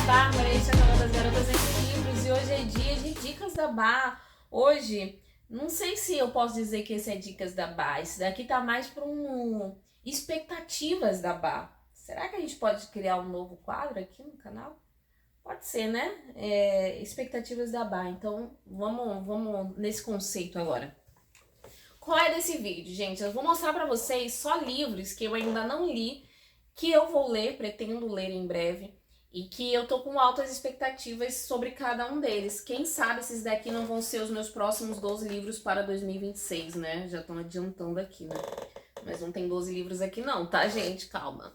Bárbara, este é o canal das Garotas Entre Livros e hoje é dia de Dicas da Bá. Hoje, não sei se eu posso dizer que esse é Dicas da Bá, esse daqui tá mais para expectativas da Bá. Será que a gente pode criar um novo quadro aqui no canal? Pode ser, né? Expectativas da Bá. Então, vamos nesse conceito agora. Qual é desse vídeo, gente? Eu vou mostrar pra vocês só livros que eu ainda não li, que eu vou ler, pretendo ler em breve, e que eu tô com altas expectativas sobre cada um deles. Quem sabe esses daqui não vão ser os meus próximos 12 livros para 2026, né? Já estão adiantando aqui, né? Mas não tem 12 livros aqui não, tá, gente? Calma.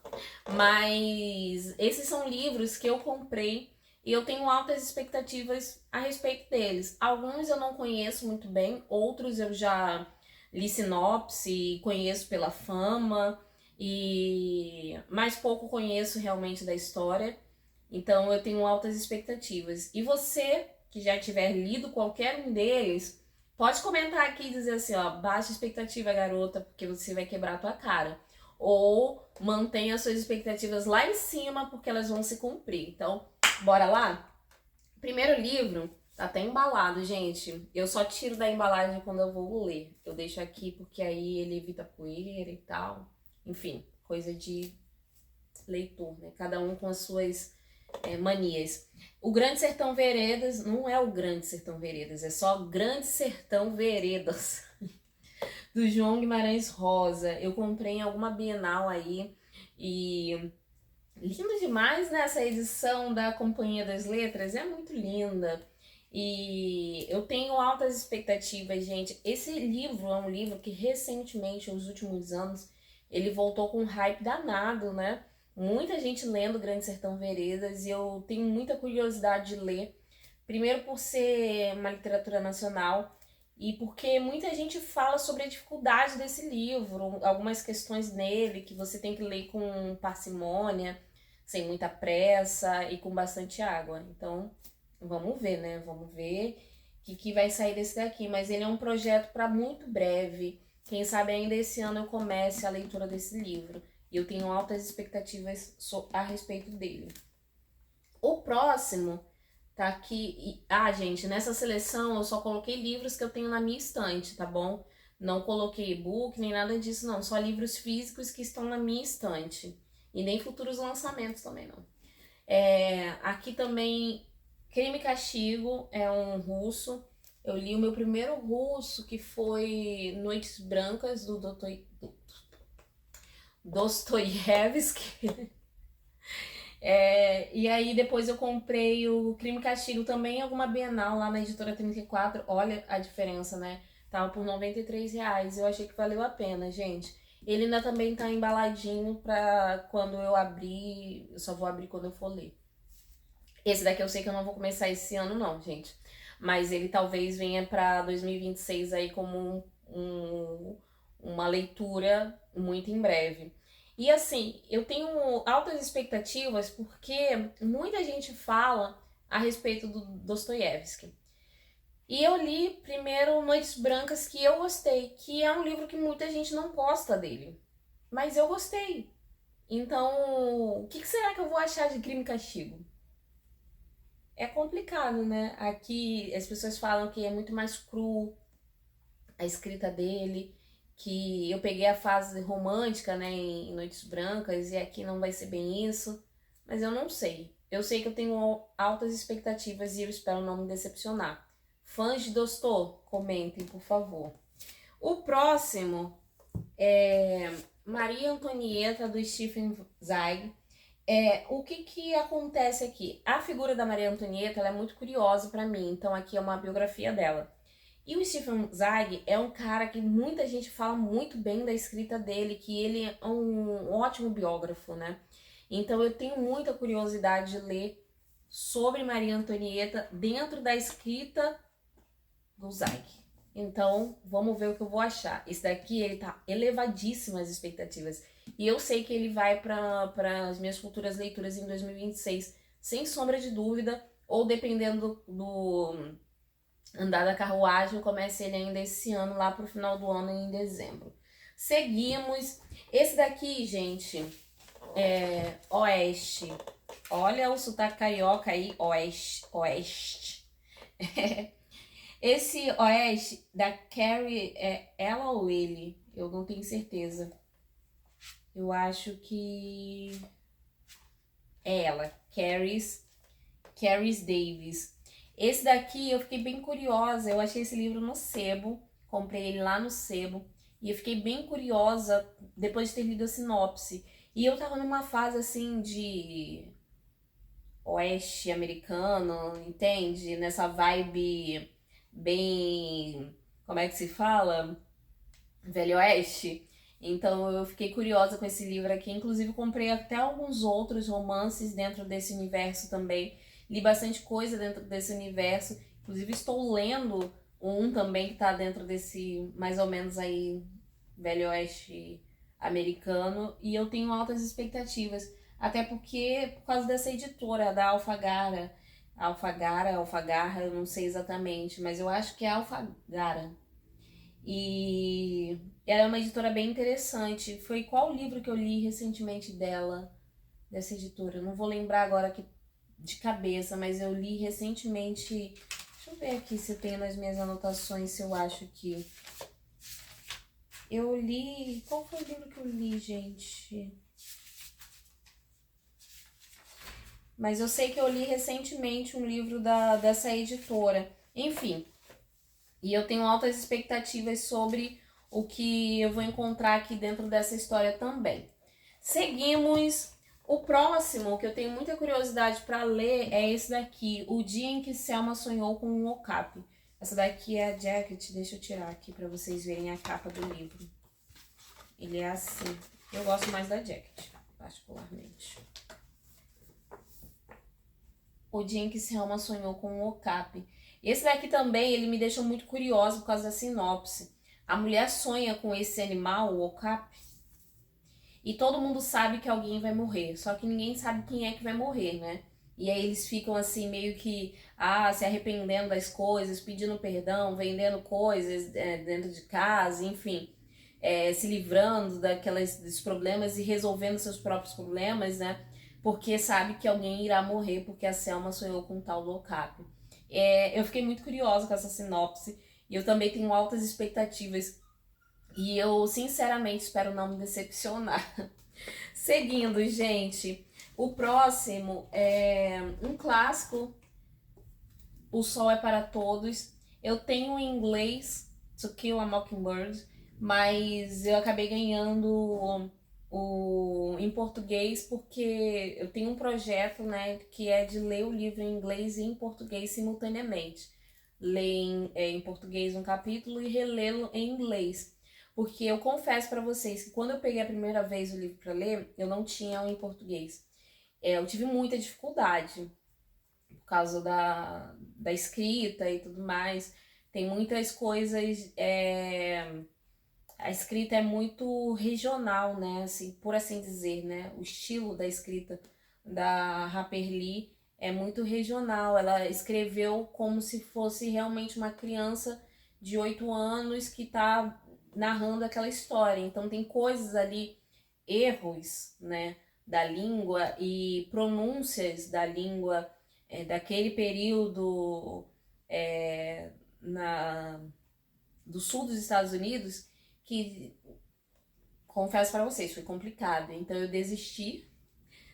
Mas esses são livros que eu comprei e eu tenho altas expectativas a respeito deles. Alguns eu não conheço muito bem, outros eu já li sinopse, conheço pela fama, e mais pouco conheço realmente da história. Então eu tenho altas expectativas. E você que já tiver lido qualquer um deles, pode comentar aqui e dizer assim, ó, baixa expectativa, garota, porque você vai quebrar a tua cara. Ou mantenha suas expectativas lá em cima, porque elas vão se cumprir. Então, bora lá? Primeiro livro, tá até embalado, gente. Eu só tiro da embalagem quando eu vou ler. Eu deixo aqui porque aí ele evita poeira e tal. Enfim, coisa de leitor, né? Cada um com as suas manias. O Grande Sertão Veredas, não é o Grande Sertão Veredas, é só Grande Sertão Veredas, do João Guimarães Rosa. Eu comprei em alguma Bienal aí e lindo demais, né? Essa edição da Companhia das Letras é muito linda. E eu tenho altas expectativas, gente. Esse livro é um livro que recentemente, nos últimos anos, ele voltou com um hype danado, né? Muita gente lendo Grande Sertão Veredas e eu tenho muita curiosidade de ler. Primeiro por ser uma literatura nacional e porque muita gente fala sobre a dificuldade desse livro, algumas questões nele que você tem que ler com parcimônia, sem muita pressa e com bastante água. Então, vamos ver, né? Vamos ver o que vai sair desse daqui. Mas ele é um projeto para muito breve. Quem sabe ainda esse ano eu comece a leitura desse livro. E eu tenho altas expectativas a respeito dele. O próximo tá aqui. Gente, nessa seleção eu só coloquei livros que eu tenho na minha estante, tá bom? Não coloquei e-book nem nada disso, não. Só livros físicos que estão na minha estante. E nem futuros lançamentos também, não. Aqui também, Crime e Castigo, é um russo. Eu li o meu primeiro russo, que foi Noites Brancas, do Dostoiévski. E aí depois eu comprei o Crime e Castigo também em alguma Bienal lá na Editora 34. Olha a diferença, né? Tava por R$ 93. Eu achei que valeu a pena, gente. Ele ainda também tá embaladinho pra quando eu abrir. Eu só vou abrir quando eu for ler. Esse daqui eu sei que eu não vou começar esse ano não, gente. Mas ele talvez venha pra 2026 aí como uma leitura muito em breve. E assim, eu tenho altas expectativas porque muita gente fala a respeito do Dostoiévski. E eu li primeiro Noites Brancas, que eu gostei, que é um livro que muita gente não gosta dele. Mas eu gostei. Então, o que será que eu vou achar de Crime e Castigo? É complicado, né? Aqui as pessoas falam que é muito mais cru a escrita dele, que eu peguei a fase romântica, né, em Noites Brancas, e aqui não vai ser bem isso, mas eu não sei. Eu sei que eu tenho altas expectativas e eu espero não me decepcionar. Fãs de Dostô, comentem, por favor. O próximo é Maria Antonieta, do Stefan Zweig. O que acontece aqui? A figura da Maria Antonieta ela é muito curiosa para mim, então aqui é uma biografia dela. E o Stefan Zweig é um cara que muita gente fala muito bem da escrita dele, que ele é um ótimo biógrafo, né? Então eu tenho muita curiosidade de ler sobre Maria Antonieta dentro da escrita do Zweig. Então vamos ver o que eu vou achar. Esse daqui ele tá elevadíssimo as expectativas. E eu sei que ele vai para as minhas futuras leituras em 2026, sem sombra de dúvida, ou dependendo do andar da carruagem, eu comecei ele ainda esse ano, lá pro final do ano, em dezembro. Seguimos. Esse daqui, gente, é Oeste. Olha o sotaque carioca aí, oeste, oeste. Esse oeste da Carrie é ela ou ele? Eu não tenho certeza. Eu acho que é ela, Carrie Davis. Esse daqui eu fiquei bem curiosa. Eu achei esse livro no sebo, comprei ele lá no sebo e eu fiquei bem curiosa depois de ter lido a sinopse. E eu tava numa fase assim de oeste americano, entende? Nessa vibe bem, como é que se fala? Velho Oeste. Então eu fiquei curiosa com esse livro aqui. Inclusive comprei até alguns outros romances dentro desse universo também. Li bastante coisa dentro desse universo. Inclusive estou lendo um também que está dentro desse mais ou menos aí Velho Oeste americano. E eu tenho altas expectativas. Até porque por causa dessa editora, da Alfagara. Alfagarra, eu não sei exatamente, mas eu acho que é Alfagara. E ela é uma editora bem interessante. Foi qual livro que eu li recentemente dela, dessa editora? Eu não vou lembrar agora aqui de cabeça, mas eu li recentemente. Deixa eu ver aqui se eu tenho nas minhas anotações, se eu acho que. Eu li. Qual foi o livro que eu li, gente? Mas eu sei que eu li recentemente um livro dessa editora. Enfim, e eu tenho altas expectativas sobre o que eu vou encontrar aqui dentro dessa história também. Seguimos. O próximo, que eu tenho muita curiosidade para ler, é esse daqui, O Dia em que Selma Sonhou com um Okapi. Essa daqui é a Jacket, deixa eu tirar aqui para vocês verem a capa do livro. Ele é assim. Eu gosto mais da Jacket, particularmente. O Dia em que Selma Sonhou com um Okapi. Esse daqui também, ele me deixou muito curiosa por causa da sinopse. A mulher sonha com esse animal, o okapi, e todo mundo sabe que alguém vai morrer, só que ninguém sabe quem é que vai morrer, né? E aí eles ficam assim meio que se arrependendo das coisas, pedindo perdão, vendendo coisas dentro de casa, enfim, se livrando dos problemas e resolvendo seus próprios problemas, né? Porque sabe que alguém irá morrer porque a Selma sonhou com um tal do okapi. Eu fiquei muito curiosa com essa sinopse e eu também tenho altas expectativas e eu sinceramente espero não me decepcionar. Seguindo, gente, o próximo é um clássico, O Sol é para Todos. Eu tenho em inglês To Kill a Mockingbird, mas eu acabei ganhando em português porque eu tenho um projeto, né, que é de ler o livro em inglês e em português simultaneamente. Ler em português um capítulo e relê-lo em inglês. Porque eu confesso para vocês que quando eu peguei a primeira vez o livro para ler, eu não tinha o em português. Eu tive muita dificuldade por causa da escrita e tudo mais. Tem muitas coisas. A escrita é muito regional, né? Assim, por assim dizer, né? O estilo da escrita da Harper Lee é muito regional. Ela escreveu como se fosse realmente uma criança de 8 anos que está narrando aquela história. Então tem coisas ali, erros, né, da língua e pronúncias da língua daquele período é, na, do sul dos Estados Unidos que, confesso para vocês, foi complicado. Então eu desisti,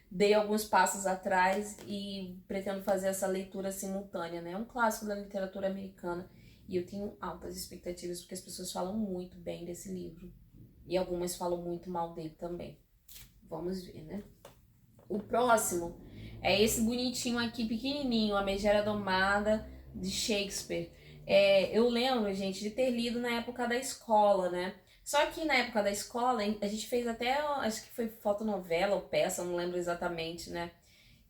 dei alguns passos atrás e pretendo fazer essa leitura simultânea, né? É um clássico da literatura americana e eu tenho altas expectativas porque as pessoas falam muito bem desse livro e algumas falam muito mal dele também. Vamos ver, né? O próximo é esse bonitinho aqui, pequenininho, A Megera Domada, de Shakespeare. Eu lembro, gente, de ter lido na época da escola, né? Só que na época da escola, a gente fez até, acho que foi fotonovela ou peça, não lembro exatamente, né?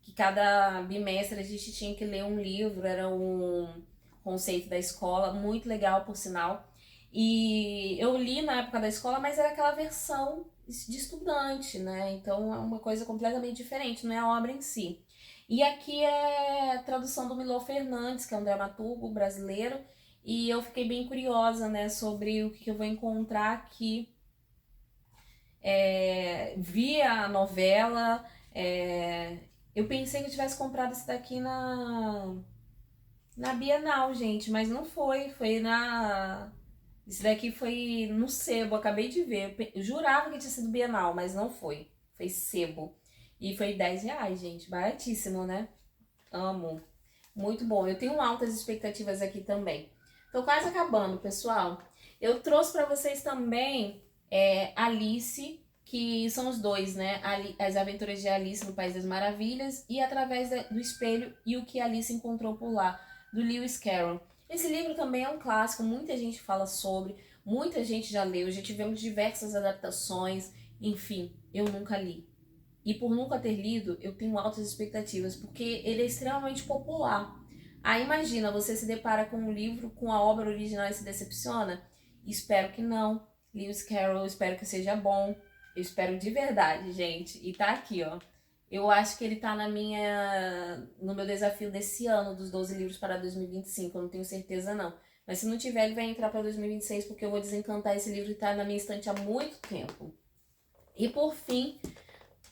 Que cada bimestre a gente tinha que ler um livro, era um conceito da escola, muito legal, por sinal. E eu li na época da escola, mas era aquela versão de estudante, né? Então é uma coisa completamente diferente, não é a obra em si. E aqui é a tradução do Milor Fernandes, que é um dramaturgo brasileiro, e eu fiquei bem curiosa, né, sobre o que eu vou encontrar aqui. Vi a novela, Eu pensei que eu tivesse comprado esse daqui na Bienal, gente, mas não foi. Foi na... Esse daqui foi no Sebo, acabei de ver. Eu jurava que tinha sido Bienal, mas não foi. Foi Sebo. E foi R$ 10, gente. Baratíssimo, né? Amo. Muito bom. Eu tenho altas expectativas aqui também. Tô quase acabando, pessoal. Eu trouxe para vocês também Alice, que são os dois, né? As Aventuras de Alice no País das Maravilhas e Através do Espelho e o que Alice encontrou por lá, do Lewis Carroll. Esse livro também é um clássico, muita gente fala sobre, muita gente já leu, já tivemos diversas adaptações, enfim, eu nunca li. E por nunca ter lido, eu tenho altas expectativas, porque ele é extremamente popular. Aí imagina, você se depara com um livro, com a obra original e se decepciona? Espero que não. Lewis Carroll, espero que seja bom. Eu espero de verdade, gente. E tá aqui, ó. Eu acho que ele tá no meu desafio desse ano, dos 12 livros para 2025. Eu não tenho certeza, não. Mas se não tiver, ele vai entrar para 2026, porque eu vou desencantar esse livro que tá na minha estante há muito tempo. E por fim,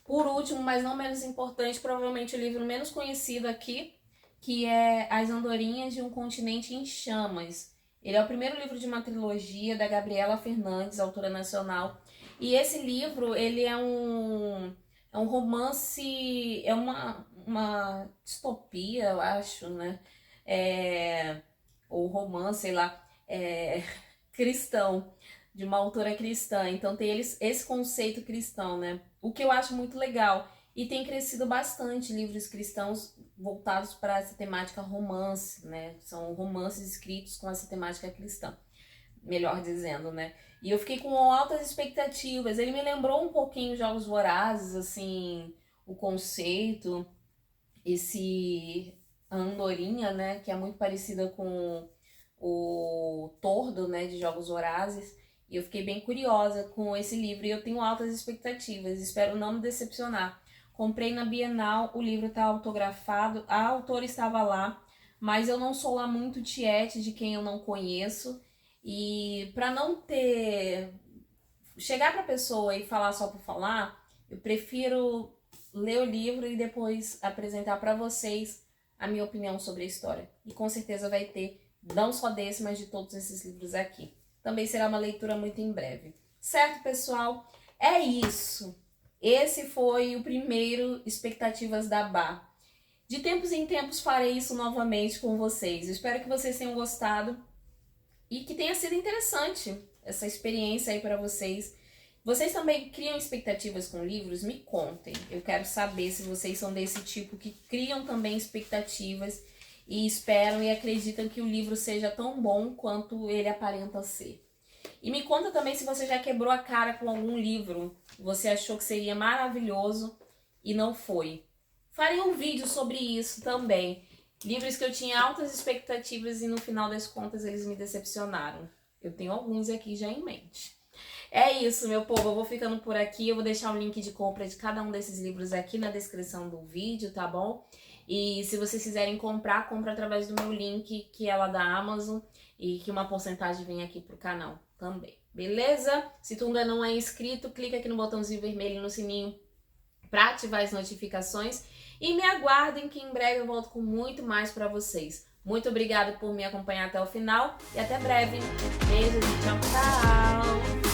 por último, mas não menos importante, provavelmente o livro menos conhecido aqui, que é As Andorinhas de um Continente em Chamas. Ele é o primeiro livro de uma trilogia da Gabriela Fernandes, autora nacional. E esse livro, ele é um romance, é uma distopia, eu acho, né? Ou romance, sei lá, cristão, de uma autora cristã. Então tem esse conceito cristão, né? O que eu acho muito legal. E tem crescido bastante livros cristãos voltados para essa temática romance, né? São romances escritos com essa temática cristã, melhor dizendo, né? E eu fiquei com altas expectativas. Ele me lembrou um pouquinho Jogos Vorazes, assim, o conceito, a andorinha, né? Que é muito parecida com o tordo, né? De Jogos Vorazes. E eu fiquei bem curiosa com esse livro e eu tenho altas expectativas. Espero não me decepcionar. Comprei na Bienal, o livro está autografado, a autora estava lá, mas eu não sou lá muito tiete de quem eu não conheço. E para não chegar para a pessoa e falar só por falar, eu prefiro ler o livro e depois apresentar para vocês a minha opinião sobre a história. E com certeza vai ter, não só desse, mas de todos esses livros aqui. Também será uma leitura muito em breve. Certo, pessoal? É isso. Esse foi o primeiro Expectativas da Bá. De tempos em tempos farei isso novamente com vocês. Espero que vocês tenham gostado e que tenha sido interessante essa experiência aí para vocês. Vocês também criam expectativas com livros? Me contem. Eu quero saber se vocês são desse tipo que criam também expectativas e esperam e acreditam que o livro seja tão bom quanto ele aparenta ser. E me conta também se você já quebrou a cara com algum livro, você achou que seria maravilhoso e não foi. Farei um vídeo sobre isso também. Livros que eu tinha altas expectativas e no final das contas eles me decepcionaram. Eu tenho alguns aqui já em mente. É isso, meu povo, eu vou ficando por aqui. Eu vou deixar o link de compra de cada um desses livros aqui na descrição do vídeo, tá bom? E se vocês quiserem comprar, compra através do meu link, que é lá da Amazon, e que uma porcentagem vem aqui pro canal também, beleza? Se tu ainda não é inscrito, clica aqui no botãozinho vermelho no sininho para ativar as notificações e me aguardem que em breve eu volto com muito mais para vocês. Muito obrigada por me acompanhar até o final e até breve. Beijos e tchau, tchau!